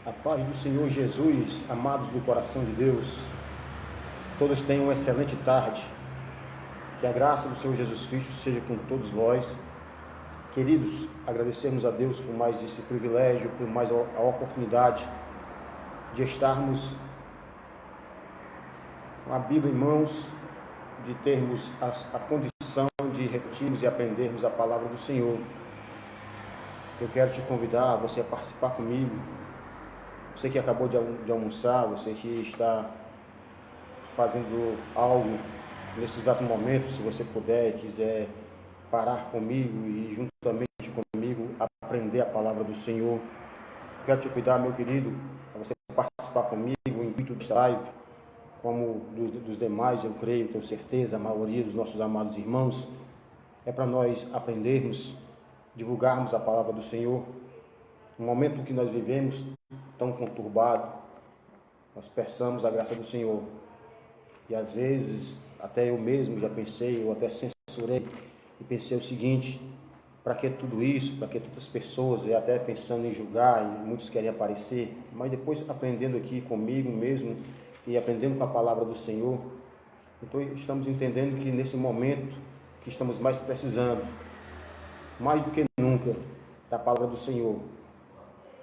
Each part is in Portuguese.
A paz do Senhor Jesus, amados do coração de Deus, todos tenham uma excelente tarde. Que a graça do Senhor Jesus Cristo seja com todos vós. Queridos, agradecemos a Deus por mais esse privilégio, por mais a oportunidade de estarmos com a Bíblia em mãos, de termos a condição de refletirmos e aprendermos a palavra do Senhor. Eu quero te convidar a você a participar comigo. Você que acabou de almoçar, você que está fazendo algo nesse exato momento, se você puder e quiser parar comigo e juntamente comigo aprender a palavra do Senhor. Quero te convidar, meu querido, a você participar comigo. O intuito desta live, como dos demais, eu creio, tenho certeza, a maioria dos nossos amados irmãos, é para nós aprendermos, divulgarmos a palavra do Senhor. No momento que nós vivemos tão conturbado, nós peçamos a graça do Senhor. E às vezes, até eu mesmo já pensei, eu até censurei e pensei o seguinte: para que tudo isso, para que tantas pessoas, e até pensando em julgar, e muitos querem aparecer, mas depois aprendendo aqui comigo mesmo e aprendendo com a palavra do Senhor, então estamos entendendo que nesse momento que estamos mais precisando, mais do que nunca, da palavra do Senhor.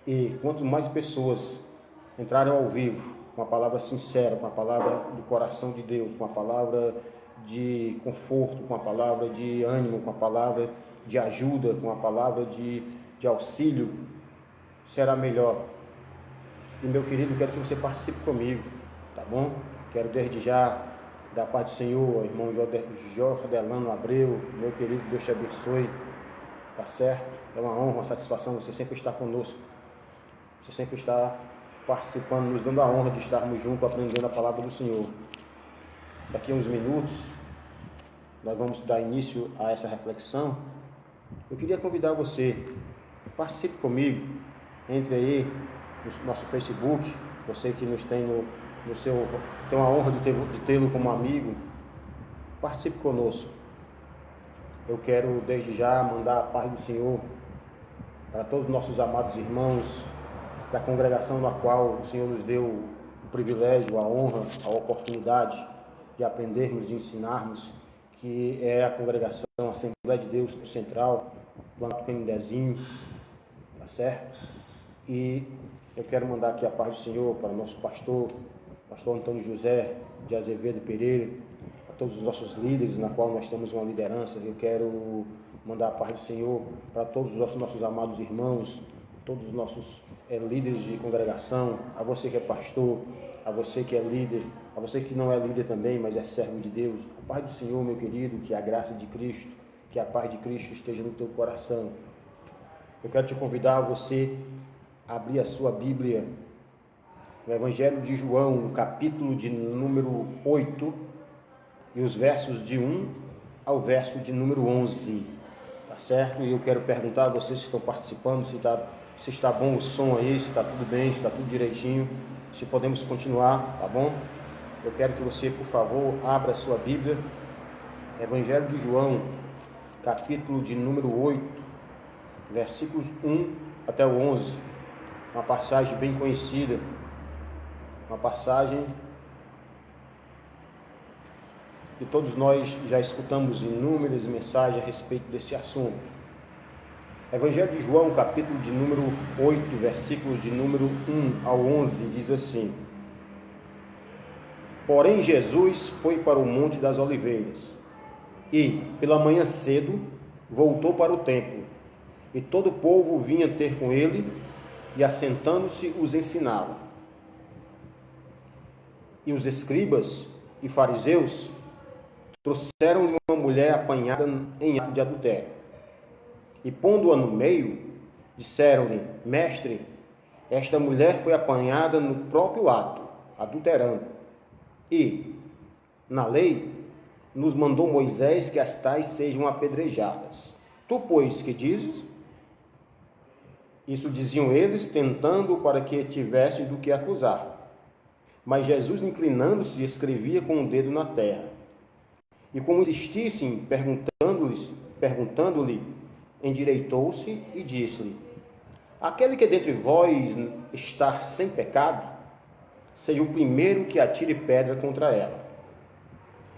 E quanto mais pessoas entrarem ao vivo com a palavra sincera, com a palavra do coração de Deus, com a palavra de conforto, com a palavra de ânimo, com a palavra de ajuda, com a palavra de auxílio, será melhor. E meu querido, quero que você participe comigo, tá bom? Quero desde já da paz do Senhor, irmão Jordelano Abreu, meu querido, Deus te abençoe, tá certo? É uma honra, uma satisfação você sempre estar conosco. Você sempre está participando, nos dando a honra de estarmos juntos, aprendendo a palavra do Senhor. Daqui a uns minutos, nós vamos dar início a essa reflexão. Eu queria convidar você, participe comigo, entre aí no nosso Facebook, você que nos tem no seu, tem a honra de tê-lo como amigo, participe conosco. Eu quero desde já mandar a paz do Senhor para todos os nossos amados irmãos da congregação na qual o Senhor nos deu o privilégio, a honra, a oportunidade de aprendermos, de ensinarmos, que é a congregação Assembleia de Deus Central, Planalto Canidezinho, tá certo? E eu quero mandar aqui a paz do Senhor para o nosso pastor Antônio José de Azevedo Pereira, para todos os nossos líderes, na qual nós temos uma liderança. Eu quero mandar a paz do Senhor para todos os nossos amados irmãos, todos os nossos líderes de congregação, a você que é pastor, a você que é líder, a você que não é líder também, mas é servo de Deus. A paz do Senhor, meu querido, que a graça de Cristo, que a paz de Cristo esteja no teu coração. Eu quero te convidar a você abrir a sua Bíblia no Evangelho de João, no capítulo de número 8, e os versos de 1 ao verso de número 11, tá certo? E eu quero perguntar a vocês que estão participando, se está bom o som aí, se está tudo bem, se está tudo direitinho, se podemos continuar, tá bom? Eu quero que você, por favor, abra a sua Bíblia, Evangelho de João, capítulo de número 8, versículos 1 até o 11, uma passagem bem conhecida, uma passagem que todos nós já escutamos inúmeras mensagens a respeito desse assunto. Evangelho de João, capítulo de número 8, versículos de número 1 ao 11, diz assim: Porém Jesus foi para o Monte das Oliveiras, e, pela manhã cedo, voltou para o templo, e todo o povo vinha ter com ele, e assentando-se os ensinava. E os escribas e fariseus trouxeram uma mulher apanhada em ato de adultério. E pondo-a no meio, disseram-lhe: Mestre, esta mulher foi apanhada no próprio ato, adulterando. E, na lei, nos mandou Moisés que as tais sejam apedrejadas. Tu, pois, que dizes? Isso diziam eles, tentando para que tivesse do que acusar. Mas Jesus, inclinando-se, escrevia com o dedo na terra. E como insistissem, perguntando-lhe, endireitou-se e disse-lhe: Aquele que dentre vós está sem pecado, seja o primeiro que atire pedra contra ela.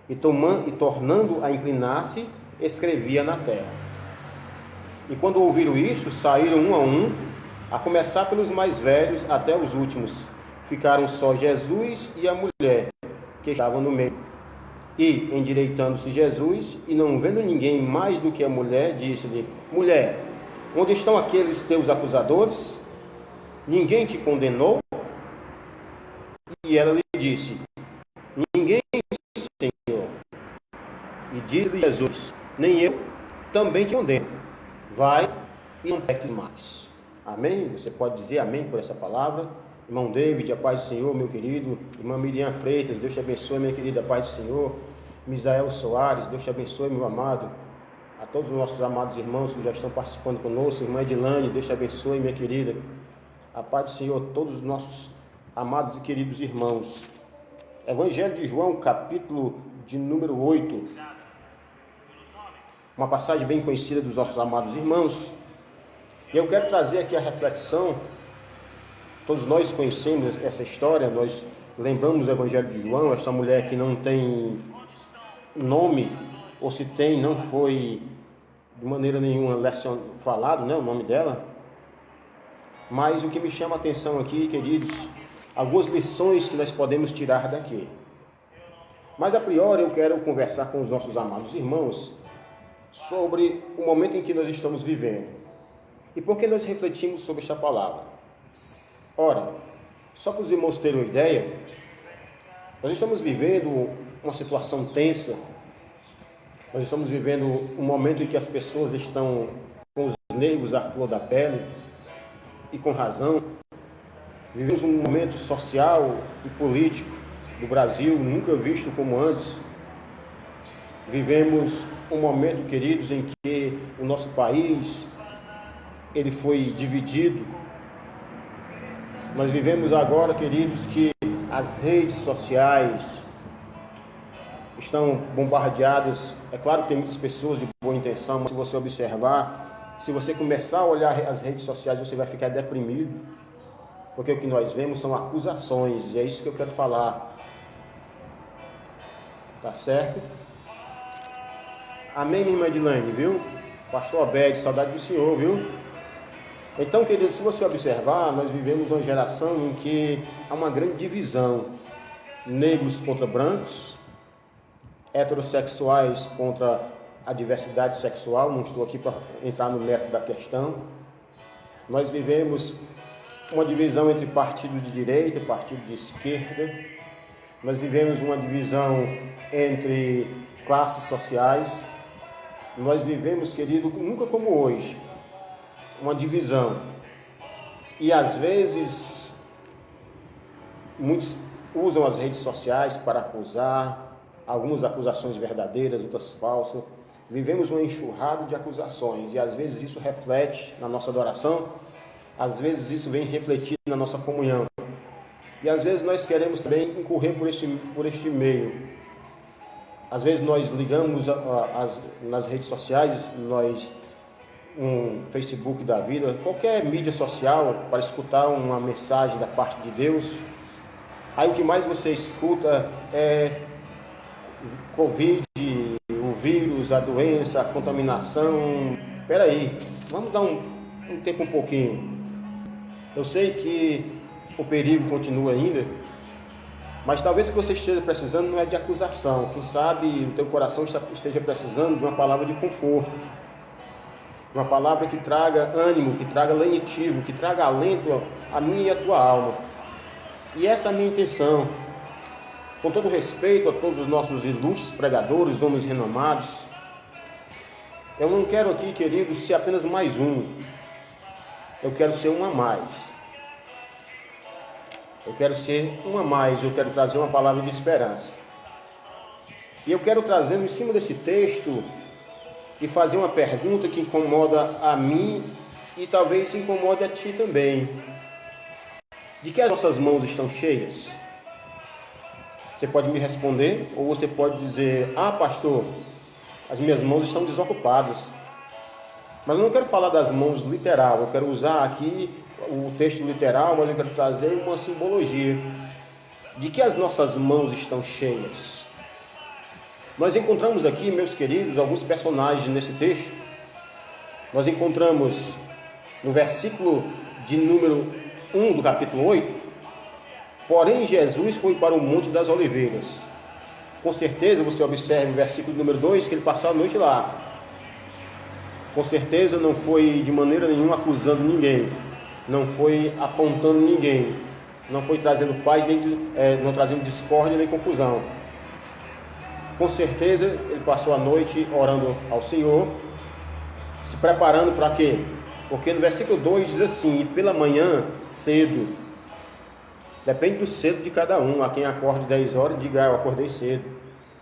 E tornando a inclinar-se, escrevia na terra. E quando ouviram isso, saíram um, a começar pelos mais velhos até os últimos. Ficaram só Jesus e a mulher, que estavam no meio. E, endireitando-se Jesus, e não vendo ninguém mais do que a mulher, disse-lhe: Mulher, onde estão aqueles teus acusadores? Ninguém te condenou? E ela lhe disse: Ninguém, Senhor. E disse-lhe Jesus: Nem eu também te condeno. Vai e não peques mais. Amém? Você pode dizer amém por essa palavra? Irmão David, a paz do Senhor, meu querido. Irmã Miriam Freitas, Deus te abençoe, minha querida, a paz do Senhor. Misael Soares, Deus te abençoe, meu amado. A todos os nossos amados irmãos que já estão participando conosco. Irmã Edilane, Deus te abençoe, minha querida. A paz do Senhor, todos os nossos amados e queridos irmãos. Evangelho de João, capítulo de número 8. Uma passagem bem conhecida dos nossos amados irmãos. E eu quero trazer aqui a reflexão. Todos nós conhecemos essa história, nós lembramos do Evangelho de João, essa mulher que não tem nome, ou se tem, não foi de maneira nenhuma falado, né, o nome dela. Mas o que me chama a atenção aqui, queridos, algumas lições que nós podemos tirar daqui. Mas a priori eu quero conversar com os nossos amados irmãos sobre o momento em que nós estamos vivendo. E por que nós refletimos sobre esta palavra? Ora, só para os irmãos terem uma ideia, nós estamos vivendo uma situação tensa, nós estamos vivendo um momento em que as pessoas estão com os nervos à flor da pele, e com razão. Vivemos um momento social e político do Brasil nunca visto como antes. Vivemos um momento, queridos, em que o nosso país ele foi dividido. Nós vivemos agora, queridos, que as redes sociais estão bombardeadas. É claro que tem muitas pessoas de boa intenção, mas se você observar, se você começar a olhar as redes sociais, você vai ficar deprimido, porque o que nós vemos são acusações, e é isso que eu quero falar. Tá certo? Amém, minha irmã Edilane, viu? Pastor Abed, saudade do Senhor, viu? Então, queridos, se você observar, nós vivemos uma geração em que há uma grande divisão. Negros contra brancos, heterossexuais contra a diversidade sexual. Não estou aqui para entrar no mérito da questão. Nós vivemos uma divisão entre partido de direita e partido de esquerda. Nós vivemos uma divisão entre classes sociais. Nós vivemos, querido, nunca como hoje, uma divisão. E às vezes muitos usam as redes sociais para acusar, algumas acusações verdadeiras, outras falsas. Vivemos uma enxurrada de acusações, e às vezes isso reflete na nossa adoração, às vezes isso vem refletir na nossa comunhão, e às vezes nós queremos também incorrer por este meio. Às vezes nós ligamos nas redes sociais, um Facebook da vida, qualquer mídia social, para escutar uma mensagem da parte de Deus. Aí o que mais você escuta é Covid, o vírus, a doença, a contaminação. Espera aí, vamos dar um tempo um pouquinho. Eu sei que o perigo continua ainda, mas talvez o que você esteja precisando não é de acusação. Quem sabe o teu coração esteja precisando de uma palavra de conforto, uma palavra que traga ânimo, que traga lenitivo, que traga alento à minha e à tua alma. E essa é a minha intenção. Com todo respeito a todos os nossos ilustres pregadores, homens renomados, eu não quero aqui, queridos, ser apenas mais um. Eu quero ser um a mais. Eu quero ser um a mais. Eu quero trazer uma palavra de esperança. E eu quero trazer em cima desse texto e fazer uma pergunta que incomoda a mim e talvez incomode a ti também. De que as nossas mãos estão cheias? Você pode me responder, ou você pode dizer: ah, pastor, as minhas mãos estão desocupadas. Mas eu não quero falar das mãos literal, eu quero usar aqui o texto literal, mas eu quero trazer uma simbologia de que as nossas mãos estão cheias. Nós encontramos aqui, meus queridos, alguns personagens nesse texto. Nós encontramos no versículo de número 1 do capítulo 8, porém Jesus foi para o Monte das Oliveiras. Com certeza você observa o versículo número 2, que ele passou a noite lá. Com certeza não foi de maneira nenhuma acusando ninguém, não foi apontando ninguém, não foi trazendo paz, não trazendo discórdia nem confusão. Com certeza ele passou a noite orando ao Senhor, se preparando para quê? Porque no versículo 2 diz assim: e pela manhã cedo, depende do cedo de cada um. A quem acorde 10 horas diga: eu acordei cedo,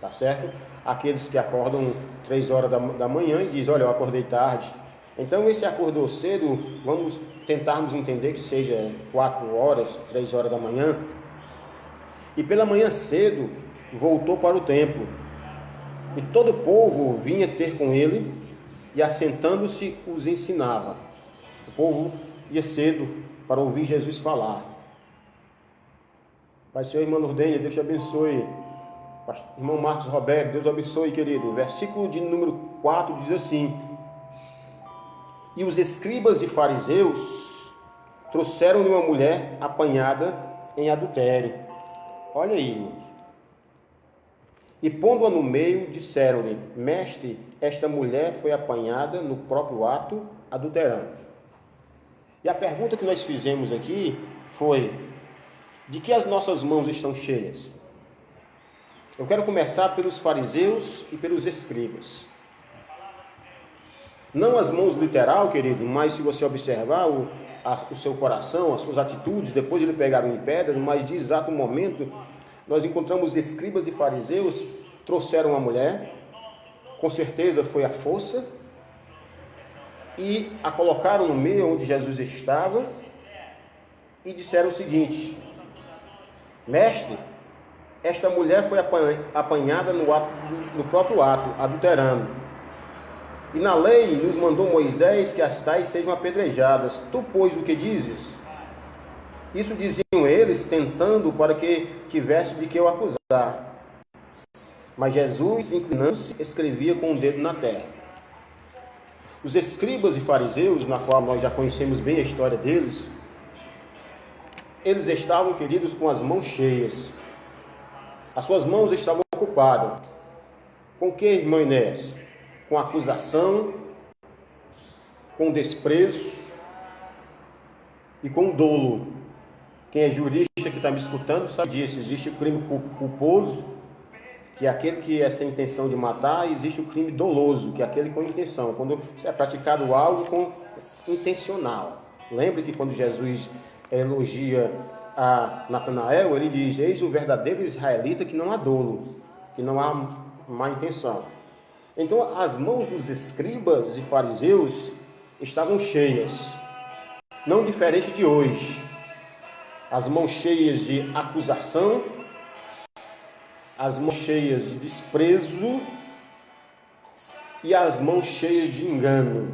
tá certo? Aqueles que acordam 3 horas da manhã e dizem: olha, eu acordei tarde. Então esse acordou cedo, vamos tentarmos entender que seja 4 horas, 3 horas da manhã. E pela manhã cedo voltou para o templo, e todo o povo vinha ter com ele, e assentando-se os ensinava. O povo ia cedo para ouvir Jesus falar. Pai, Senhor, irmã Lourdênia, Deus te abençoe. Irmão Marcos Roberto, Deus abençoe, querido. O versículo de número 4 diz assim: e os escribas e fariseus trouxeram-lhe uma mulher apanhada em adultério. Olha aí, irmãos. E pondo-a no meio, disseram-lhe: mestre, esta mulher foi apanhada no próprio ato adulterando. E a pergunta que nós fizemos aqui foi: de que as nossas mãos estão cheias? Eu quero começar pelos fariseus e pelos escribas. Não as mãos literal, querido, mas se você observar o seu coração, as suas atitudes, depois de ele pegaram em pedras, mas de exato momento, nós encontramos escribas e fariseus, trouxeram uma mulher, com certeza foi à força, e a colocaram no meio onde Jesus estava, e disseram o seguinte: mestre, esta mulher foi apanhada no próprio ato, adulterando. E na lei nos mandou Moisés que as tais sejam apedrejadas. Tu, pois, o que dizes? Isso diziam eles, tentando para que tivesse de que eu acusar. Mas Jesus, inclinando-se, escrevia com o dedo na terra. Os escribas e fariseus, na qual nós já conhecemos bem a história deles, eles estavam, queridos, com as mãos cheias. As suas mãos estavam ocupadas. Com o que, irmão Inés? Com acusação, com desprezo e com dolo. Quem é jurista que está me escutando sabe disso. Existe o crime culposo, que é aquele que é sem intenção de matar, e existe o crime doloso, que é aquele com intenção, quando é praticado algo com intencional. Lembre que quando Jesus elogia a Natanael, ele diz: eis um verdadeiro israelita que não há dolo, que não há má intenção. Então as mãos dos escribas e fariseus estavam cheias, não diferente de hoje. As mãos cheias de acusação, as mãos cheias de desprezo e as mãos cheias de engano.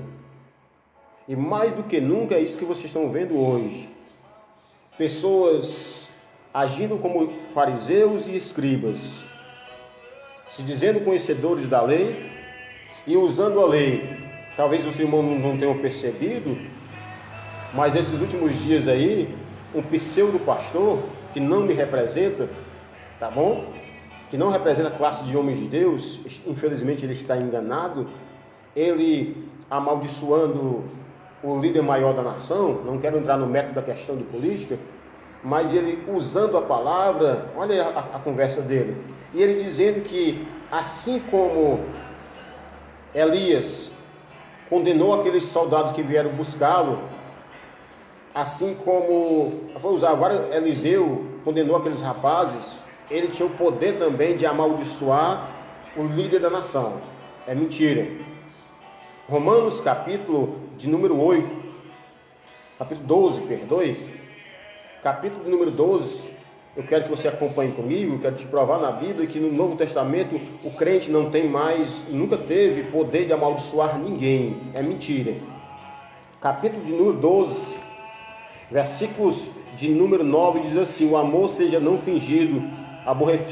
E mais do que nunca é isso que vocês estão vendo hoje. Pessoas agindo como fariseus e escribas, se dizendo conhecedores da lei e usando a lei. Talvez os irmãos não tenham percebido, mas nesses últimos dias aí, um pseudo pastor que não me representa, tá bom? Que não representa a classe de homens de Deus, infelizmente ele está enganado, ele amaldiçoando o líder maior da nação. Não quero entrar no método da questão de política, mas ele usando a palavra, olha a conversa dele, e ele dizendo que assim como Elias condenou aqueles soldados que vieram buscá-lo, assim como, vou usar agora, Eliseu condenou aqueles rapazes, ele tinha o poder também de amaldiçoar o líder da nação. É mentira. Romanos capítulo de número 8, capítulo 12, perdoe, capítulo de número 12, Eu quero que você acompanhe comigo, eu quero te provar na Bíblia que no Novo Testamento o crente não tem mais, nunca teve poder de amaldiçoar ninguém. É mentira. Capítulo de número 12, versículos de número 9 diz assim: o amor seja não fingido,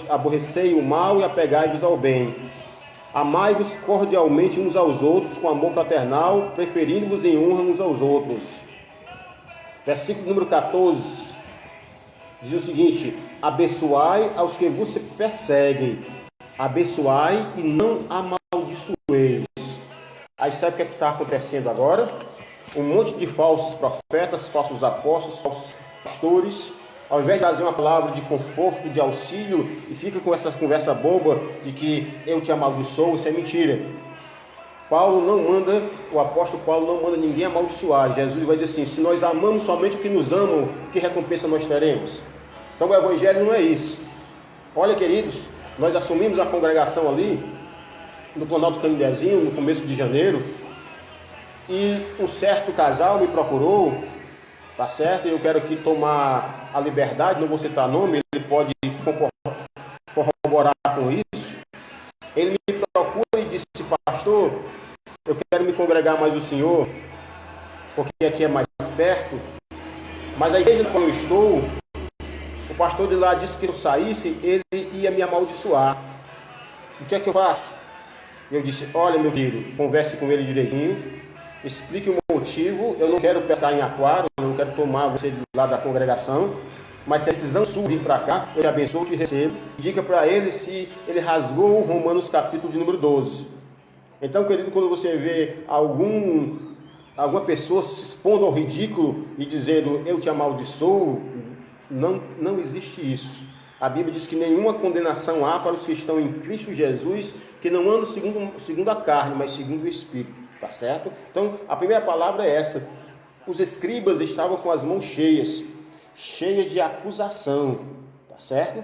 aborrecei o mal e apegai-vos ao bem. Amai-vos cordialmente uns aos outros com amor fraternal, preferindo-vos em honra uns aos outros. Versículo número 14 diz o seguinte: abençoai aos que vos perseguem, abençoai e não amaldiçoeis. Aí sabe o que está acontecendo agora? Um monte de falsos profetas, falsos apóstolos, falsos pastores, ao invés de trazer uma palavra de conforto, de auxílio, e fica com essa conversa boba de que eu te amaldiçoo, isso é mentira. Paulo não manda, o apóstolo Paulo não manda ninguém amaldiçoar. Jesus vai dizer assim: se nós amamos somente o que nos amam, que recompensa nós teremos? Então o evangelho não é isso. Olha, queridos, nós assumimos a congregação ali, no Planalto Canidezinho, no começo de janeiro, e um certo casal me procurou, tá certo? Eu quero aqui tomar a liberdade, não vou citar nome, ele pode corroborar com isso. Ele me procura e disse: pastor, eu quero me congregar mais o senhor, porque aqui é mais perto, mas a igreja onde eu estou, o pastor de lá disse que se eu saísse, ele ia me amaldiçoar. O que é que eu faço? Eu disse: olha, meu querido, converse com ele direitinho, explique o motivo. Eu não quero pescar em aquário, eu não quero tomar você de lá da congregação, mas se a decisão sua vir para cá, eu te abençoo, te recebo. Diga para ele se ele rasgou Romanos capítulo de número 12. Então, querido, quando você vê alguma pessoa se expondo ao ridículo e dizendo eu te amaldiçoo, não existe isso. A Bíblia diz que nenhuma condenação há para os que estão em Cristo Jesus, que não andam segundo a carne, mas segundo o Espírito. Tá certo? Então, a primeira palavra é essa. Os escribas estavam com as mãos cheias de acusação. Tá certo?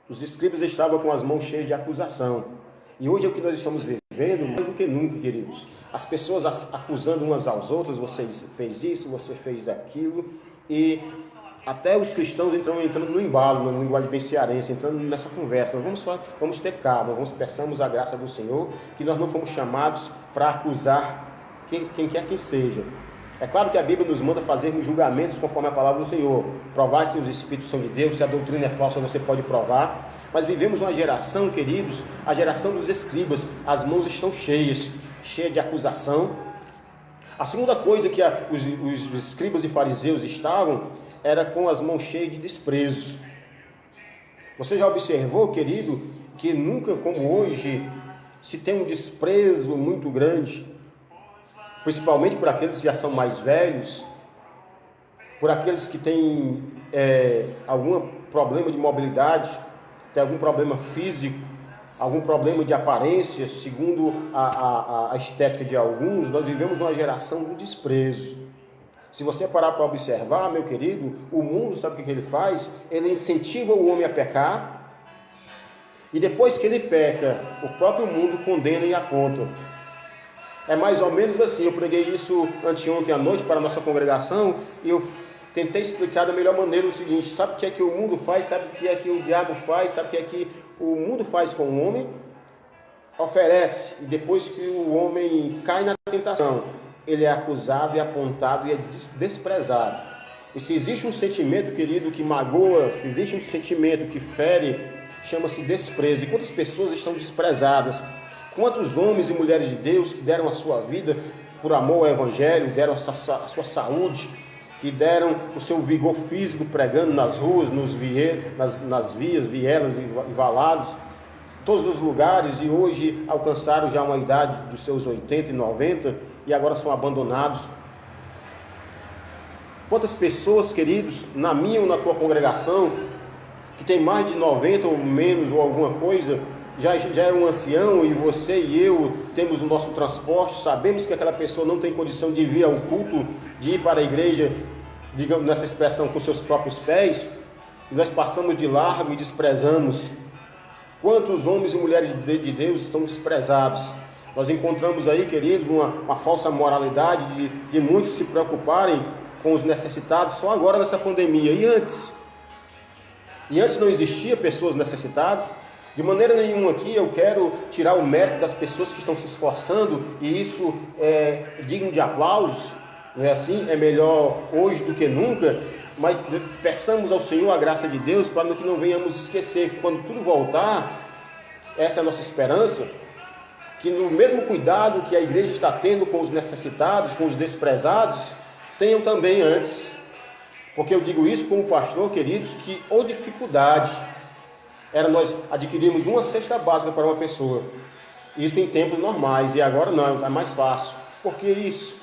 Os escribas estavam com as mãos cheias de acusação. E hoje é o que nós estamos vivendo mais do que nunca, queridos. As pessoas acusando umas às outras: você fez isso, você fez aquilo. E até os cristãos entrando no embalo, na linguagem bem cearense, entrando nessa conversa. Vamos ter calma, peçamos a graça do Senhor, que nós não fomos chamados para acusar quem quer que seja. É claro que a Bíblia nos manda fazermos julgamentos conforme a palavra do Senhor. Provar se os Espíritos são de Deus, se a doutrina é falsa, você pode provar. Mas vivemos uma geração, queridos, a geração dos escribas. As mãos estão cheias de acusação. A segunda coisa que os escribas e fariseus estavam era com as mãos cheias de desprezo. Você já observou, querido, que nunca como hoje se tem um desprezo muito grande, principalmente por aqueles que já são mais velhos, por aqueles que têm algum problema de mobilidade, tem algum problema físico, algum problema de aparência, segundo a estética de alguns. Nós vivemos uma geração do desprezo. Se você parar para observar, meu querido, o mundo, sabe o que ele faz? Ele incentiva o homem a pecar, e depois que ele peca, o próprio mundo condena e aponta. É mais ou menos assim. Eu preguei isso anteontem à noite para a nossa congregação, e eu tentei explicar da melhor maneira o seguinte: sabe o que é que o mundo faz? Sabe o que é que o diabo faz? Sabe o que é que o mundo faz com o homem? Oferece, e depois que o homem cai na tentação, ele é acusado e apontado e é desprezado. E se existe um sentimento, querido, que magoa, se existe um sentimento que fere, chama-se desprezo. E quantas pessoas estão desprezadas? Quantos homens e mulheres de Deus que deram a sua vida por amor ao Evangelho, deram a sua saúde, que deram o seu vigor físico pregando nas ruas, nas vias, vielas e valados, todos os lugares, e hoje alcançaram já uma idade dos seus 80 e 90 e agora são abandonados. Quantas pessoas, queridos, na minha ou na tua congregação, que tem mais de 90 ou menos ou alguma coisa, já é um ancião, e você e eu temos o nosso transporte, sabemos que aquela pessoa não tem condição de vir ao culto, de ir para a igreja, digamos nessa expressão, com seus próprios pés, e nós passamos de largo e desprezamos. Quantos homens e mulheres de Deus estão desprezados? Nós encontramos aí, queridos, uma falsa moralidade de muitos se preocuparem com os necessitados só agora nessa pandemia. E antes? E antes não existia pessoas necessitadas? De maneira nenhuma aqui eu quero tirar o mérito das pessoas que estão se esforçando, e isso é digno de aplausos, não é assim? É melhor hoje do que nunca, mas peçamos ao Senhor a graça de Deus para que não venhamos esquecer que quando tudo voltar, essa é a nossa esperança, que no mesmo cuidado que a igreja está tendo com os necessitados, com os desprezados, tenham também antes. Porque eu digo isso como pastor, queridos, que ou dificuldade era nós adquirirmos uma cesta básica para uma pessoa. Isso em tempos normais, e agora não, é mais fácil. Por que isso?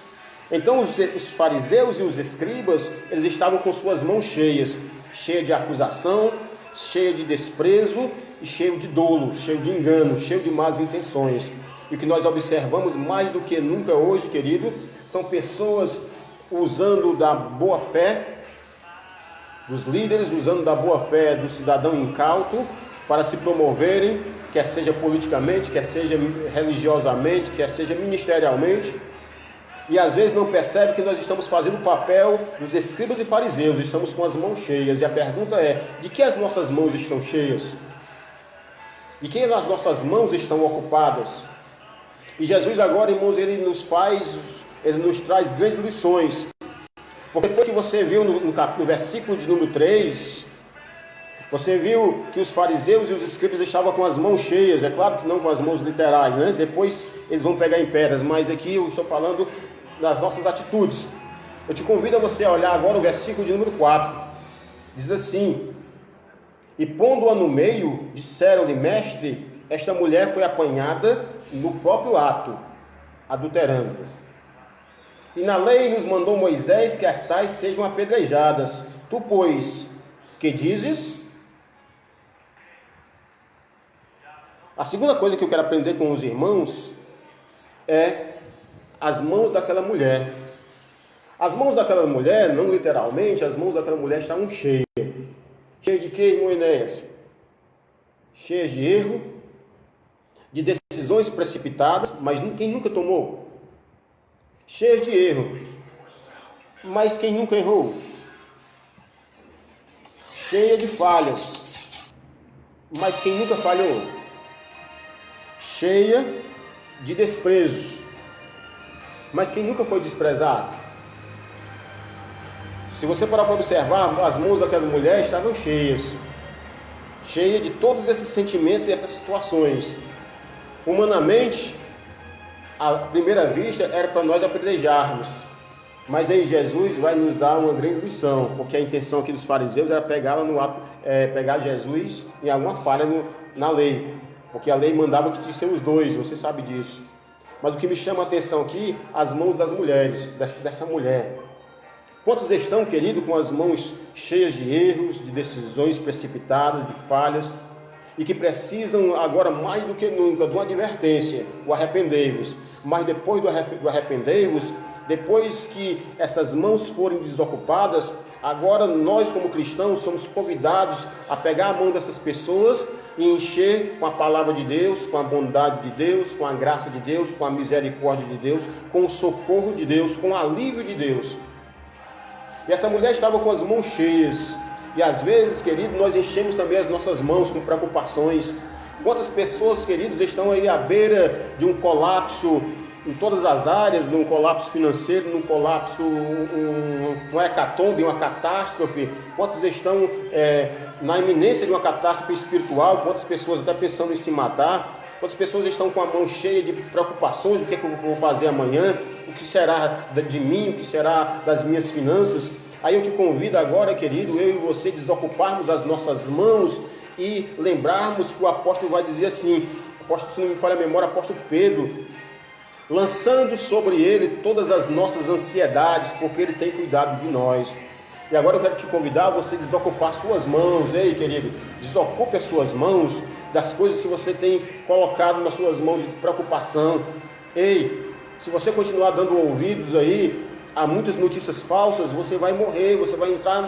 Então os fariseus e os escribas, eles estavam com suas mãos cheias de acusação, cheia de desprezo e cheio de dolo, cheio de engano, cheio de más intenções. E o que nós observamos mais do que nunca hoje, querido, são pessoas usando da boa fé dos líderes, usando da boa fé do cidadão incauto para se promoverem, quer seja politicamente, quer seja religiosamente, quer seja ministerialmente, e às vezes não percebe que nós estamos fazendo o papel dos escribas e fariseus, estamos com as mãos cheias, e a pergunta é, de que as nossas mãos estão cheias? De que as nossas mãos estão ocupadas? E Jesus agora, irmãos, ele nos traz grandes lições. Porque depois que você viu no versículo de número 3, você viu que os fariseus e os escribas estavam com as mãos cheias, é claro que não com as mãos literais, né? Depois eles vão pegar em pedras, mas aqui eu estou falando das nossas atitudes. Eu te convido a você a olhar agora o versículo de número 4, diz assim: e pondo-a no meio, disseram-lhe, mestre, esta mulher foi apanhada no próprio ato, adulterando. E na lei nos mandou Moisés que as tais sejam apedrejadas. Tu, pois, que dizes? A segunda coisa que eu quero aprender com os irmãos é as mãos daquela mulher. As mãos daquela mulher, não literalmente, as mãos daquela mulher estavam cheias. Cheias de quê, irmão Enéas? Cheias de erro, de decisões precipitadas, mas quem nunca tomou? Cheias de erro, mas quem nunca errou? Cheia de falhas, mas quem nunca falhou? Cheia de desprezos, mas quem nunca foi desprezado? Se você parar para observar, as mãos daquela mulher estavam cheias de todos esses sentimentos e essas situações. Humanamente, à primeira vista, era para nós apedrejarmos. Mas aí Jesus vai nos dar uma grande lição, porque a intenção aqui dos fariseus era pegar Jesus em alguma falha na lei, porque a lei mandava que tinha os dois, você sabe disso. Mas o que me chama a atenção aqui, as mãos das mulheres, dessa mulher. Quantos estão, querido, com as mãos cheias de erros, de decisões precipitadas, de falhas, e que precisam agora mais do que nunca de uma advertência, o arrependei-vos. Mas depois do arrependei-vos, depois que essas mãos forem desocupadas, agora nós como cristãos somos convidados a pegar a mão dessas pessoas e encher com a palavra de Deus, com a bondade de Deus, com a graça de Deus, com a misericórdia de Deus, com o socorro de Deus, com o alívio de Deus. E essa mulher estava com as mãos cheias. E às vezes, querido, nós enchemos também as nossas mãos com preocupações. Quantas pessoas, queridos, estão aí à beira de um colapso em todas as áreas, num colapso financeiro, num colapso, uma hecatombe, uma catástrofe. Quantos estão na iminência de uma catástrofe espiritual? Quantas pessoas até pensando em se matar? Quantas pessoas estão com a mão cheia de preocupações? O que é que eu vou fazer amanhã? O que será de mim? O que será das minhas finanças? Aí eu te convido agora, querido, eu e você desocuparmos as nossas mãos e lembrarmos que o apóstolo vai dizer assim, apóstolo, se não me falha a memória, apóstolo Pedro, lançando sobre ele todas as nossas ansiedades, porque ele tem cuidado de nós. E agora eu quero te convidar a você desocupar suas mãos. Ei, querido, desocupe as suas mãos das coisas que você tem colocado nas suas mãos de preocupação. Ei, se você continuar dando ouvidos aí há muitas notícias falsas, você vai morrer, você vai entrar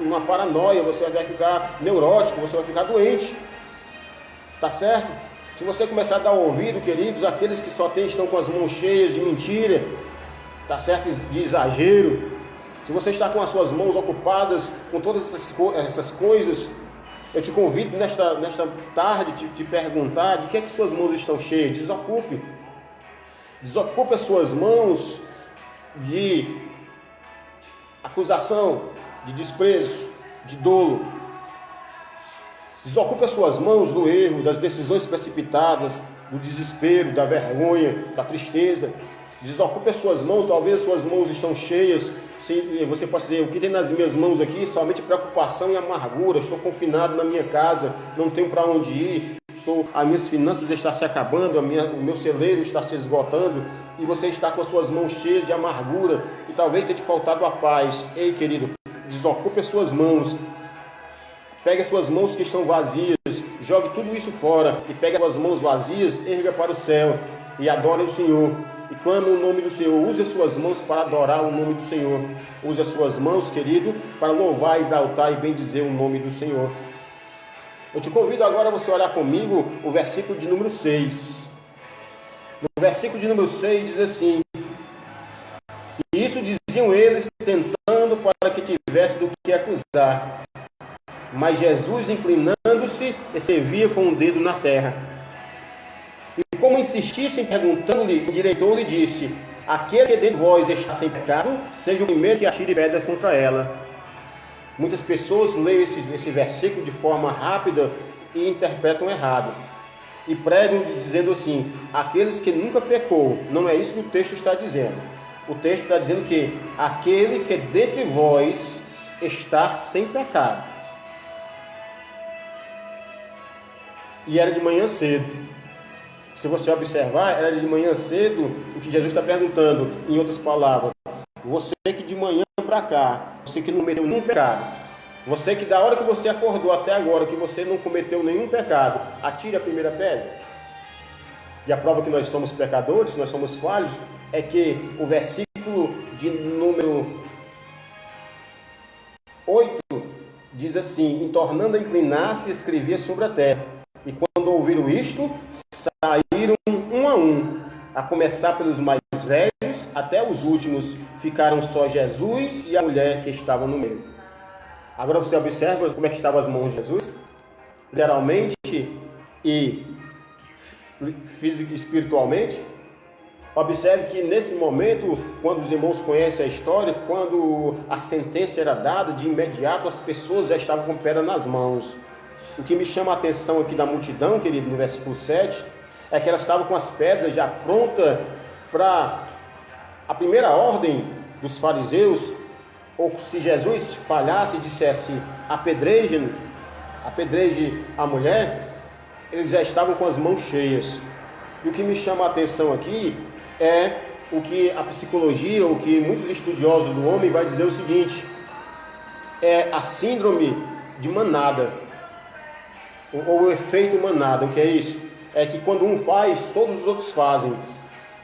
numa paranoia, você vai ficar neurótico, você vai ficar doente, tá certo? Se você começar a dar ouvido, queridos, aqueles que estão com as mãos cheias de mentira, tá certo? De exagero, Se você está com as suas mãos ocupadas com todas essas coisas, eu te convido nesta tarde te perguntar de que é que suas mãos estão cheias. Desocupe. Desocupe as suas mãos de acusação, de desprezo, de dolo. Desocupe as suas mãos do erro, das decisões precipitadas, do desespero, da vergonha, da tristeza. Desocupe as suas mãos, talvez as suas mãos estão cheias. Você pode dizer, o que tem nas minhas mãos aqui? Somente preocupação e amargura. Estou confinado na minha casa, não tenho para onde ir. As minhas finanças estão se acabando, o meu celeiro está se esgotando. E você está com as suas mãos cheias de amargura. E talvez tenha te faltado a paz. Ei, querido, desocupe as suas mãos. Pegue as suas mãos que estão vazias. Jogue tudo isso fora. E pegue as suas mãos vazias, erga para o céu. E adore o Senhor. E clama o nome do Senhor. Use as suas mãos para adorar o nome do Senhor. Use as suas mãos, querido, para louvar, exaltar e bendizer o nome do Senhor. Eu te convido agora a você olhar comigo o versículo de número 6. No versículo de número 6 diz assim: E isso diziam eles, tentando para que tivesse do que acusar. Mas Jesus, inclinando-se, servia com o dedo na terra. E como insistissem, perguntando-lhe, endireitou-lhe e disse: Aquele que dentre vós está sem pecado, seja o primeiro que atire pedra contra ela. Muitas pessoas leem esse versículo de forma rápida e interpretam errado. E pregam dizendo assim: aqueles que nunca pecou. Não é isso que o texto está dizendo. O texto está dizendo que aquele que dentre vós está sem pecado. E era de manhã cedo. Se você observar, era de manhã cedo o que Jesus está perguntando. Em outras palavras, você que de manhã para cá, você que não cometeu nenhum pecado, você que da hora que você acordou até agora, que você não cometeu nenhum pecado, atire a primeira pedra. E a prova que nós somos pecadores, nós somos falhos, é que o versículo de número 8 diz assim: E tornando a inclinar-se, escrevia sobre a terra. E quando ouviram isto, saíram um a começar pelos mais velhos até os últimos. Ficaram só Jesus e a mulher que estava no meio. Agora você observa como é que estavam as mãos de Jesus, literalmente e físico e espiritualmente. Observe que nesse momento, quando os irmãos conhecem a história, quando a sentença era dada, de imediato as pessoas já estavam com pedra nas mãos. O que me chama a atenção aqui da multidão, querido, no versículo 7, é que elas estavam com as pedras já prontas para a primeira ordem dos fariseus, ou se Jesus falhasse e dissesse apedreje a mulher, eles já estavam com as mãos cheias. E o que me chama a atenção aqui é o que a psicologia, o que muitos estudiosos do homem vai dizer o seguinte: é a síndrome de manada. Ou o efeito manada. O que é isso? É que quando um faz, todos os outros fazem.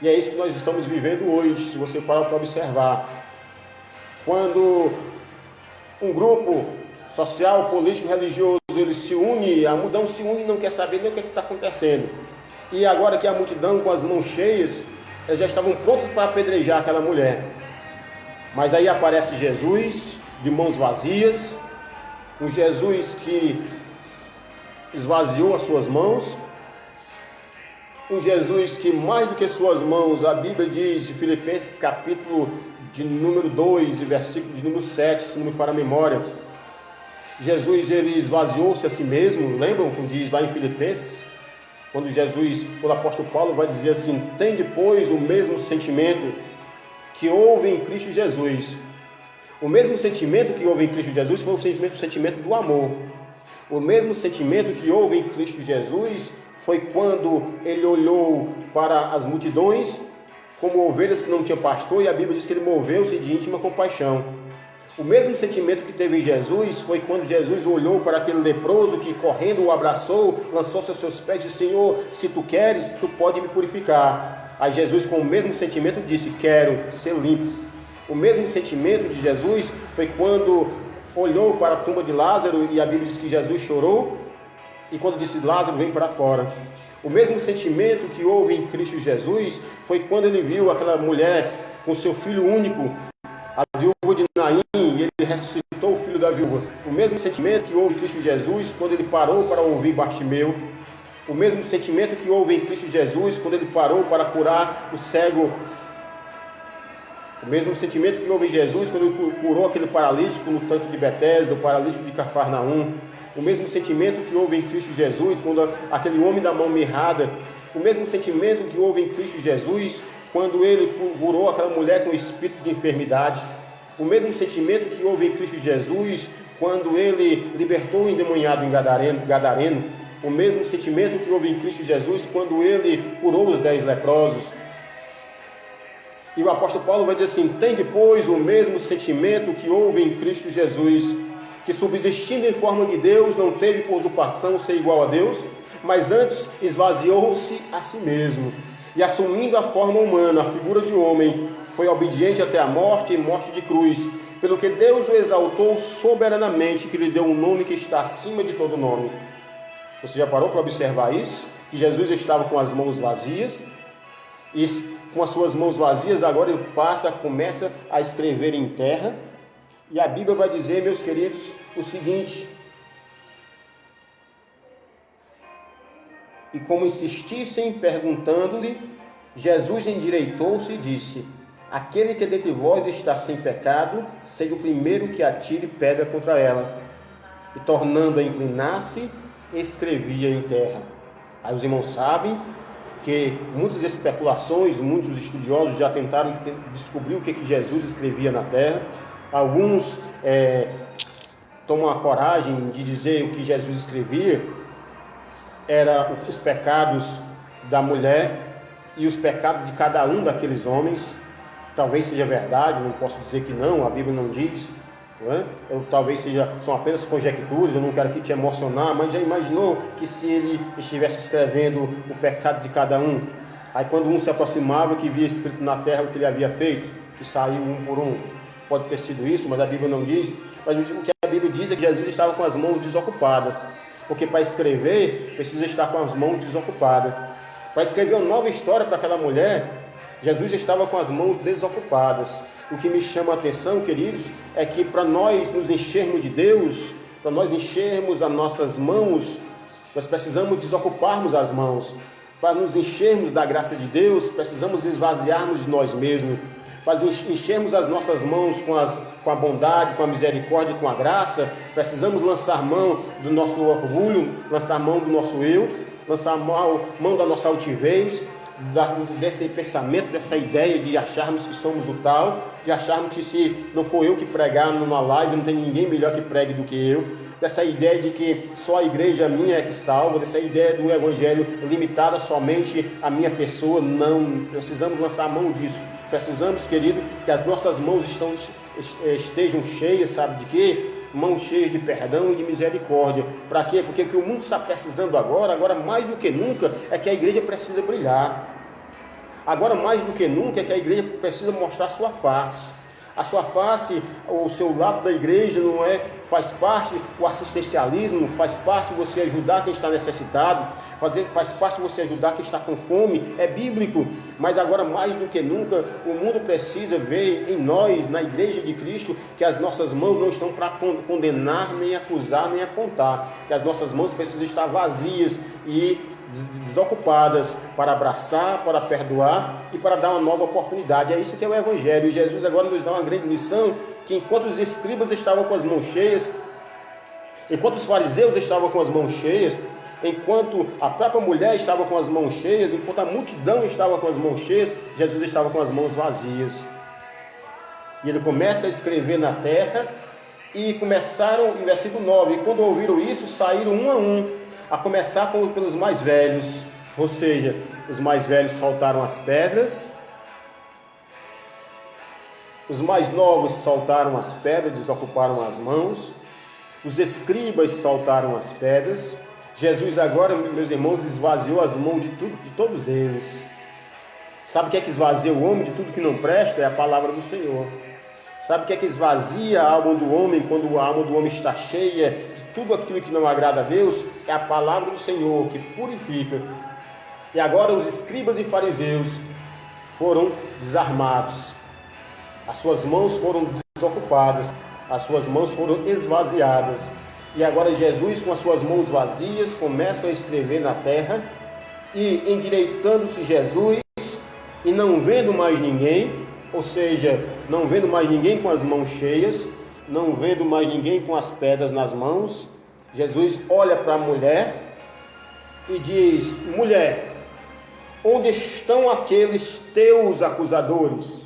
E é isso que nós estamos vivendo hoje, se você parar para observar. Quando um grupo social, político, religioso, ele se une, a multidão se une e não quer saber nem o que está acontecendo. E agora que a multidão com as mãos cheias, eles já estavam prontos para apedrejar aquela mulher. Mas aí aparece Jesus, de mãos vazias, um Jesus que esvaziou as suas mãos, um Jesus que mais do que suas mãos, a Bíblia diz em Filipenses capítulo de número 2 e versículo de número 7, se não me falha a memória, Jesus ele esvaziou-se a si mesmo. Lembram como diz lá em Filipenses, quando o apóstolo Paulo vai dizer assim: tem depois o mesmo sentimento que houve em Cristo Jesus. O mesmo sentimento que houve em Cristo Jesus foi o sentimento do amor. O mesmo sentimento que houve em Cristo Jesus foi quando ele olhou para as multidões como ovelhas que não tinham pastor, e a Bíblia diz que ele moveu-se de íntima compaixão. O mesmo sentimento que teve em Jesus foi quando Jesus olhou para aquele leproso que correndo o abraçou, lançou-se aos seus pés e disse: Senhor, se tu queres, tu pode me purificar. Aí Jesus, com o mesmo sentimento, disse: quero ser limpo. O mesmo sentimento de Jesus foi quando olhou para a tumba de Lázaro, e a Bíblia diz que Jesus chorou, e quando disse: Lázaro, vem para fora. O mesmo sentimento que houve em Cristo Jesus foi quando ele viu aquela mulher com seu filho único a viúva de Naim, e ele ressuscitou o filho da viúva. O mesmo sentimento que houve em Cristo Jesus quando ele parou para ouvir Bartimeu. O mesmo sentimento que houve em Cristo Jesus quando ele parou para curar o cego. O mesmo sentimento que houve em Jesus quando ele curou aquele paralítico no tanque de Betesda, o paralítico de Cafarnaum. O mesmo sentimento que houve em Cristo Jesus quando aquele homem da mão mirrada. O mesmo sentimento que houve em Cristo Jesus quando ele curou aquela mulher com espírito de enfermidade. O mesmo sentimento que houve em Cristo Jesus quando ele libertou o endemoniado em Gadareno. O mesmo sentimento que houve em Cristo Jesus quando ele curou os 10 leprosos. E o apóstolo Paulo vai dizer assim: tem depois o mesmo sentimento que houve em Cristo Jesus, que subsistindo em forma de Deus, não teve por usurpação ser igual a Deus, mas antes esvaziou-se a si mesmo, e assumindo a forma humana, a figura de homem, foi obediente até a morte e morte de cruz, pelo que Deus o exaltou soberanamente, que lhe deu um nome que está acima de todo nome. Você já parou para observar isso? Que Jesus estava com as mãos vazias, e com as suas mãos vazias, agora ele começa a escrever em terra. E a Bíblia vai dizer, meus queridos, o seguinte: e como insistissem perguntando-lhe, Jesus endireitou-se e disse: aquele que dentre vós está sem pecado, seja o primeiro que atire pedra contra ela. E tornando a inclinar-se, escrevia em terra. Aí os irmãos sabem que muitas especulações, muitos estudiosos já tentaram descobrir o que Jesus escrevia na terra. Alguns tomam a coragem de dizer o que Jesus escrevia era os pecados da mulher e os pecados de cada um daqueles homens. Talvez seja verdade, não posso dizer que não, a Bíblia não diz. Talvez são apenas conjecturas, eu não quero aqui te emocionar, mas já imaginou que se ele estivesse escrevendo o pecado de cada um, aí quando um se aproximava, que via escrito na terra o que ele havia feito, que saiu um por um? Pode ter sido isso, mas a Bíblia não diz. Mas o que a Bíblia diz é que Jesus estava com as mãos desocupadas, porque para escrever precisa estar com as mãos desocupadas. Para escrever uma nova história para aquela mulher, Jesus estava com as mãos desocupadas. O que me chama a atenção, queridos, é que para nós nos enchermos de Deus, para nós enchermos as nossas mãos, nós precisamos desocuparmos as mãos. Para nos enchermos da graça de Deus, precisamos esvaziarmos de nós mesmos. Para enchermos as nossas mãos com a bondade, com a misericórdia, com a graça, precisamos lançar mão do nosso orgulho, lançar mão do nosso eu, lançar mão da nossa altivez, desse pensamento, dessa ideia de acharmos que somos o tal, de acharmos que se não for eu que pregar numa live, não tem ninguém melhor que pregue do que eu, dessa ideia de que só a igreja minha é que salva, dessa ideia do evangelho limitada somente à minha pessoa. Não, precisamos lançar a mão disso. Precisamos, querido, que as nossas mãos estejam cheias, sabe de quê? Mãos cheias de perdão e de misericórdia. Para quê? Porque o que o mundo está precisando agora mais do que nunca, é que a igreja precisa brilhar. Agora mais do que nunca é que a igreja precisa mostrar a sua face. A sua face, o seu lado da igreja faz parte o assistencialismo, faz parte você ajudar quem está necessitado, faz parte você ajudar quem está com fome, é bíblico. Mas agora mais do que nunca o mundo precisa ver em nós, na igreja de Cristo, que as nossas mãos não estão para condenar, nem acusar, nem apontar, que as nossas mãos precisam estar vazias e desocupadas para abraçar, para perdoar e para dar uma nova oportunidade. É isso que é o Evangelho. E Jesus agora nos dá uma grande lição, que enquanto os escribas estavam com as mãos cheias, enquanto os fariseus estavam com as mãos cheias, enquanto a própria mulher estava com as mãos cheias, enquanto a multidão estava com as mãos cheias, Jesus estava com as mãos vazias. E ele começa a escrever na terra, e começaram, em versículo 9, e quando ouviram isso, saíram um a começar pelos mais velhos, ou seja, os mais velhos soltaram as pedras, os mais novos soltaram as pedras, desocuparam as mãos, os escribas soltaram as pedras. Jesus agora, meus irmãos, esvaziou as mãos de todos eles. Sabe o que é que esvazia o homem de tudo que não presta? É a palavra do Senhor. Sabe o que é que esvazia a alma do homem quando a alma do homem está cheia de tudo aquilo que não agrada a Deus? É a palavra do Senhor que purifica. E agora os escribas e fariseus foram desarmados. As suas mãos foram desocupadas, as suas mãos foram esvaziadas. E agora Jesus, com as suas mãos vazias, começa a escrever na terra, e endireitando-se Jesus, e não vendo mais ninguém, ou seja, não vendo mais ninguém com as mãos cheias, não vendo mais ninguém com as pedras nas mãos, Jesus olha para a mulher e diz: mulher, onde estão aqueles teus acusadores?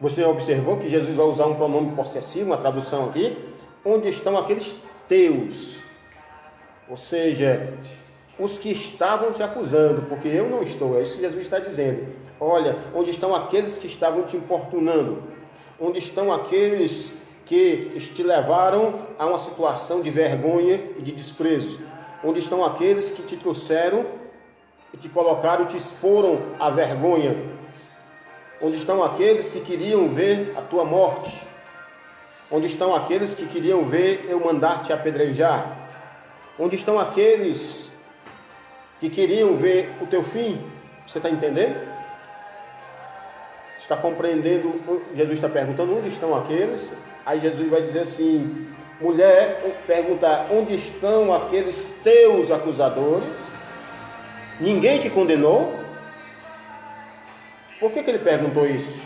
Você observou que Jesus vai usar um pronome possessivo, uma tradução aqui? Onde estão aqueles teus? Ou seja, os que estavam te acusando, porque eu não estou. É isso que Jesus está dizendo. Olha, onde estão aqueles que estavam te importunando? Onde estão aqueles que te levaram a uma situação de vergonha e de desprezo? Onde estão aqueles que te trouxeram e te colocaram, te exporam à vergonha? Onde estão aqueles que queriam ver a tua morte? Onde estão aqueles que queriam ver eu mandar te apedrejar? Onde estão aqueles que queriam ver o teu fim? Você está entendendo? Está compreendendo? Jesus está perguntando onde estão aqueles? Aí Jesus vai dizer assim: mulher, perguntar, onde estão aqueles teus acusadores? Ninguém te condenou? Por que ele perguntou isso?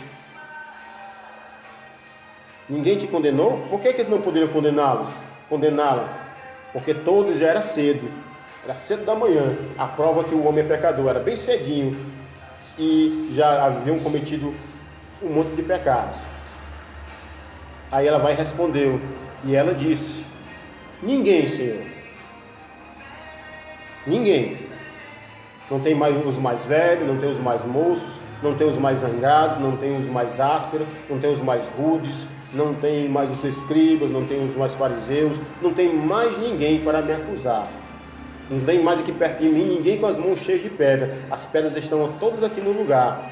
Ninguém te condenou? Por que eles não poderiam condená-lo? Porque todos já era cedo da manhã, a prova que o homem é pecador, era bem cedinho, e já haviam cometido um monte de pecados. Aí ela vai e respondeu, e ela disse: ninguém, Senhor, ninguém. Não tem mais os mais velhos, não tem os mais moços, não tem os mais zangados, não tem os mais ásperos, não tem os mais rudes, não tem mais os escribas, não tem os mais fariseus, não tem mais ninguém para me acusar. Não tem mais aqui perto de mim ninguém com as mãos cheias de pedra. As pedras estão todas aqui no lugar.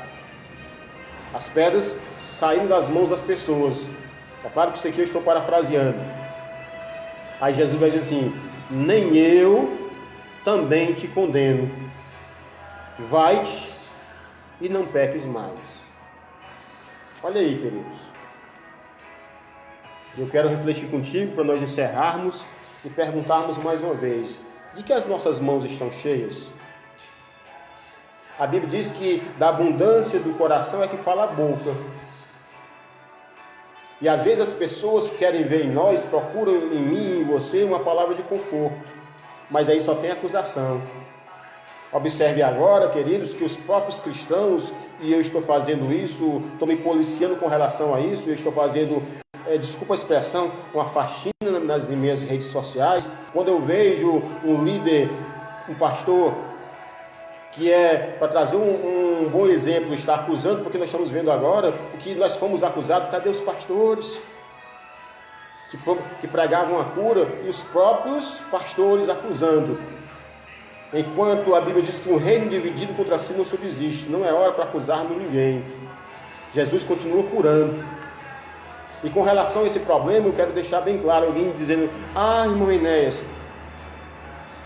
As pedras saindo das mãos das pessoas. É claro que isso aqui eu estou parafraseando. Aí Jesus vai dizer assim: nem eu também te condeno. Vai-te e não peques mais. Olha aí, queridos. Eu quero refletir contigo para nós encerrarmos e perguntarmos mais uma vez: de que as nossas mãos estão cheias? A Bíblia diz que da abundância do coração é que fala a boca. E às vezes as pessoas querem ver em nós, procuram em mim e em você uma palavra de conforto, mas aí só tem acusação. Observe agora, queridos, que os próprios cristãos, e eu estou fazendo isso, estou me policiando com relação a isso, eu estou fazendo, desculpa a expressão, uma faxina nas minhas redes sociais, quando eu vejo um líder, um pastor, que é, para trazer um bom exemplo, está acusando, porque nós estamos vendo agora o que nós fomos acusados. Cadê os pastores que pregavam a cura, e os próprios pastores acusando? Enquanto a Bíblia diz que um reino dividido contra si não subsiste, não é hora para acusarmos ninguém. Jesus continua curando. E com relação a esse problema, eu quero deixar bem claro, alguém dizendo: ah, irmão Enéas,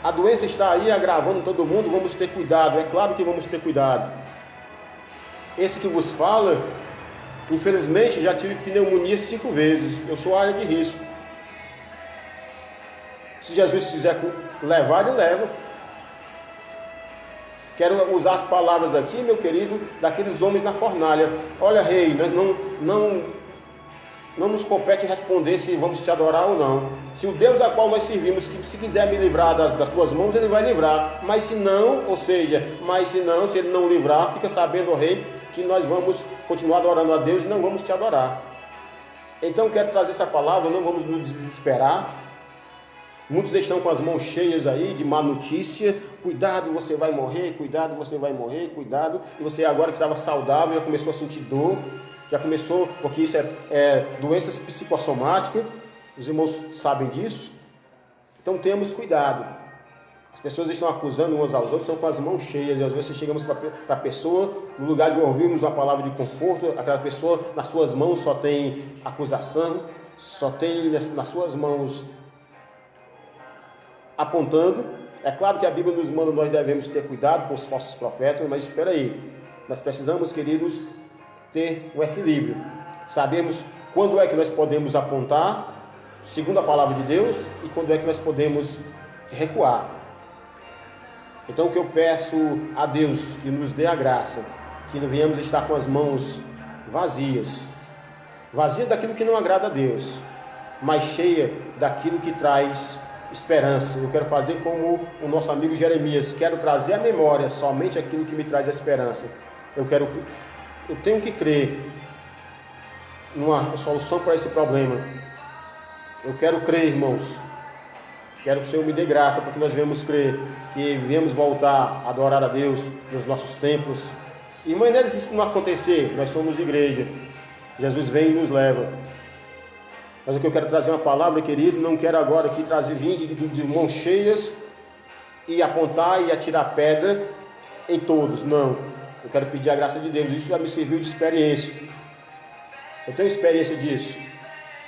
a doença está aí agravando todo mundo, vamos ter cuidado. É claro que vamos ter cuidado. Esse que vos fala, infelizmente, já tive pneumonia 5 vezes. Eu sou área de risco. Se Jesus quiser levar, ele leva. Quero usar as palavras aqui, meu querido, daqueles homens na fornalha. Olha, rei, não nos compete responder se vamos te adorar ou não. Se o Deus a qual nós servimos, se quiser me livrar das tuas mãos, ele vai livrar. Mas se não, se ele não livrar, fica sabendo, rei, que nós vamos continuar adorando a Deus e não vamos te adorar. Então quero trazer essa palavra, não vamos nos desesperar. Muitos estão com as mãos cheias aí de má notícia. Cuidado, você vai morrer, cuidado, você vai morrer, cuidado. E você agora que estava saudável, já começou a sentir dor. Já começou, porque isso é doenças psicossomáticas. Os irmãos sabem disso. Então temos cuidado. As pessoas estão acusando umas aos outros, estão com as mãos cheias. E às vezes chegamos para a pessoa, no lugar de ouvirmos uma palavra de conforto, aquela pessoa nas suas mãos só tem acusação, só tem nas suas mãos apontando. É claro que a Bíblia nos manda, nós devemos ter cuidado com os falsos profetas, mas espera aí, nós precisamos, queridos, ter o equilíbrio. Sabemos quando é que nós podemos apontar, segundo a palavra de Deus, e quando é que nós podemos recuar. Então o que eu peço a Deus, que nos dê a graça, que não venhamos estar com as mãos vazias daquilo que não agrada a Deus, mas cheia daquilo que traz esperança. Eu quero fazer como o nosso amigo Jeremias, quero trazer à memória somente aquilo que me traz a esperança. Eu tenho que crer numa solução para esse problema. Eu quero crer, irmãos. Quero que o Senhor me dê graça, porque nós devemos crer que viemos voltar a adorar a Deus nos nossos templos. Irmãos, se isso não acontecer, nós somos igreja. Jesus vem e nos leva. Mas o que eu quero trazer uma palavra, querido, não quero agora aqui trazer vinho de mãos cheias e apontar e atirar pedra em todos, não. Eu quero pedir a graça de Deus, isso já me serviu de experiência. Eu tenho experiência disso.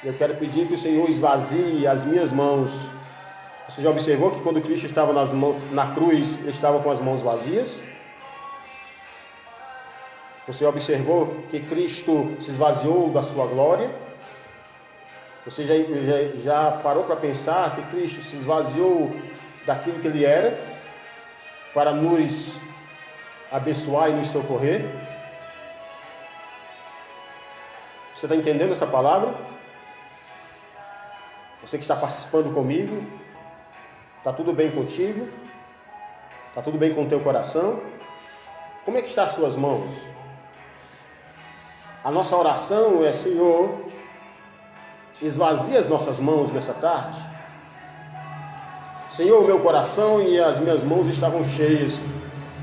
Eu quero pedir que o Senhor esvazie as minhas mãos. Você já observou que quando Cristo estava na cruz, ele estava com as mãos vazias? Você observou que Cristo se esvaziou da sua glória? Você já parou para pensar que Cristo se esvaziou daquilo que Ele era para nos abençoar e nos socorrer? Você está entendendo essa palavra? Você que está participando comigo, está tudo bem contigo? Está tudo bem com o teu coração? Como é que estão as suas mãos? A nossa oração é: Senhor, esvazia as nossas mãos nessa tarde. Senhor, o meu coração e as minhas mãos estavam cheias.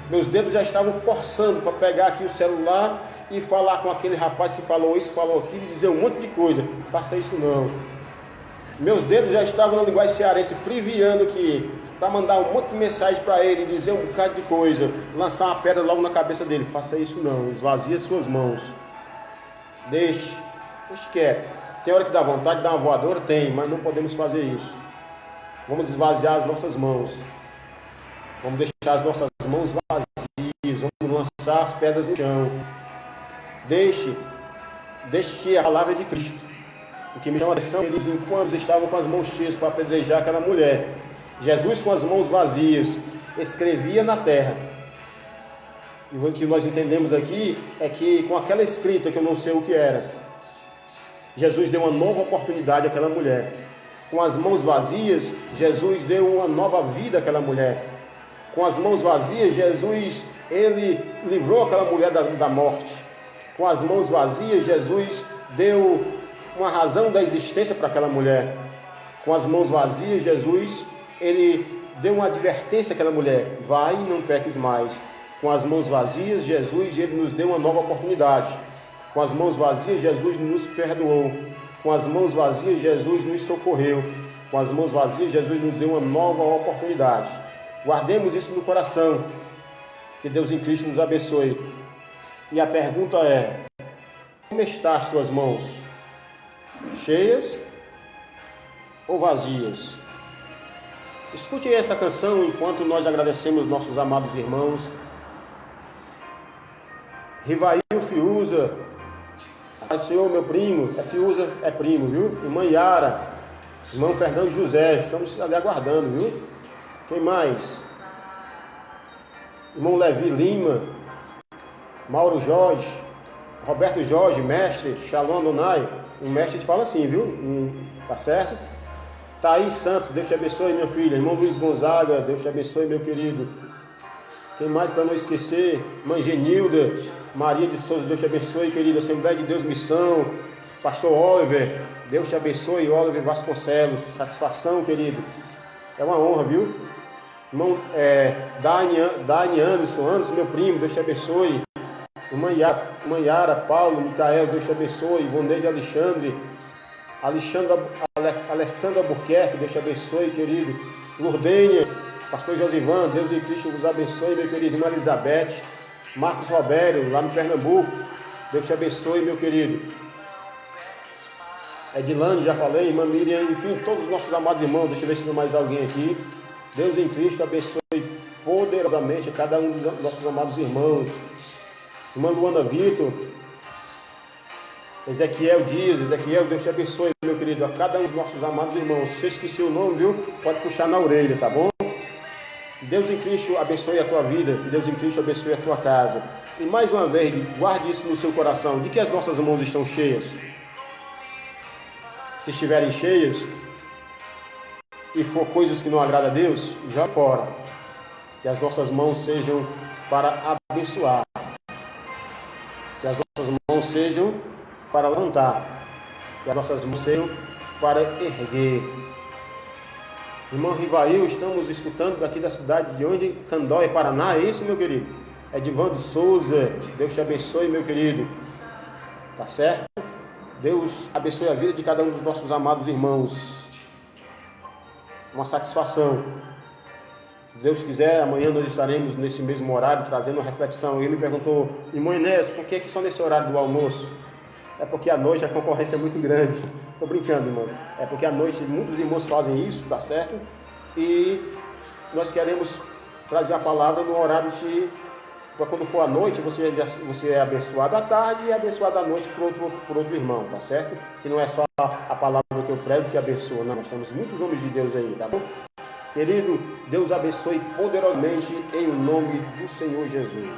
Meus dedos já estavam coçando para pegar aqui o celular e falar com aquele rapaz que falou isso, falou aquilo e dizer um monte de coisa. Faça isso não. Meus dedos já estavam na linguagem cearense, friviando aqui, para mandar um monte de mensagem para ele, dizer um bocado de coisa, lançar uma pedra logo na cabeça dele. Faça isso não. Esvazie as suas mãos. Deixe quieto. Tem hora que dá vontade de dar uma voadora? Tem, mas não podemos fazer isso. Vamos esvaziar as nossas mãos. Vamos deixar as nossas mãos vazias. Vamos lançar as pedras no chão. Deixe que a palavra de Cristo, o que me chama a atenção, eles enquanto estavam com as mãos cheias para apedrejar aquela mulher, Jesus com as mãos vazias escrevia na terra. E o que nós entendemos aqui é que com aquela escrita, que eu não sei o que era, Jesus deu uma nova oportunidade àquela mulher. Com as mãos vazias, Jesus deu uma nova vida àquela mulher. Com as mãos vazias, Jesus, ele livrou aquela mulher da morte. Com as mãos vazias, Jesus deu uma razão da existência para aquela mulher. Com as mãos vazias, Jesus, ele deu uma advertência àquela mulher: vai e não peques mais. Com as mãos vazias, Jesus, ele nos deu uma nova oportunidade. Com as mãos vazias, Jesus nos perdoou. Com as mãos vazias, Jesus nos socorreu. Com as mãos vazias, Jesus nos deu uma nova oportunidade. Guardemos isso no coração. Que Deus em Cristo nos abençoe. E a pergunta é: como estão as tuas mãos? Cheias ou vazias? Escute essa canção enquanto nós agradecemos nossos amados irmãos. Rivail Fiuza, Senhor, meu primo, Fiuza é primo, viu? Irmã Yara, irmão Fernando José, estamos ali aguardando, viu? Quem mais? Irmão Levi Lima, Mauro Jorge, Roberto Jorge, mestre, Shalom Adonai, o mestre te fala assim, viu? Tá certo? Thaís Santos, Deus te abençoe, minha filha. Irmão Luiz Gonzaga, Deus te abençoe, meu querido. Quem mais para não esquecer? Mãe Genilda, Maria de Souza, Deus te abençoe, querido. Assembleia de Deus Missão, Pastor Oliver, Deus te abençoe, Oliver Vasconcelos. Satisfação, querido. É uma honra, viu? Irmão Dani Anderson, meu primo, Deus te abençoe. Irmã Yara, Paulo, Micael, Deus te abençoe. Ivonete Alexandre, Alessandra Albuquerque, Deus te abençoe, querido. Lourdênia, Pastor Josivan, Deus em Cristo vos abençoe, meu querido. Irmã Elizabeth, Marcos Robério, lá no Pernambuco, Deus te abençoe, meu querido. Edilane, já falei, irmã Miriam, enfim, todos os nossos amados irmãos. Deixa eu ver se tem mais alguém aqui. Deus em Cristo abençoe poderosamente a cada um dos nossos amados irmãos. Irmã Luana Vitor, Ezequiel diz, Deus te abençoe, meu querido, a cada um dos nossos amados irmãos. Se você esqueceu o nome, viu? Pode puxar na orelha, tá bom? Que Deus em Cristo abençoe a tua vida, que Deus em Cristo abençoe a tua casa. E mais uma vez, guarde isso no seu coração, de que as nossas mãos estão cheias. Se estiverem cheias e for coisas que não agradam a Deus, já fora. Que as nossas mãos sejam para abençoar. Que as nossas mãos sejam para levantar. Que as nossas mãos sejam para erguer. Irmão Rivail, estamos escutando daqui da cidade de onde? Candóia, Paraná, é isso, meu querido? Edivando Souza, Deus te abençoe, meu querido. Tá certo? Deus abençoe a vida de cada um dos nossos amados irmãos. Uma satisfação. Se Deus quiser, amanhã nós estaremos nesse mesmo horário trazendo uma reflexão. Ele me perguntou, irmão Inés, por que só nesse horário do almoço? É porque à noite a concorrência é muito grande. Estou brincando, irmão. É porque à noite muitos irmãos fazem isso, tá certo? E nós queremos trazer a palavra no horário que, para quando for à noite, você é abençoado à tarde e abençoado à noite por outro irmão, tá certo? Que não é só a palavra que eu prego que abençoa, não. Nós temos muitos homens de Deus aí, tá bom? Querido, Deus abençoe poderosamente em nome do Senhor Jesus.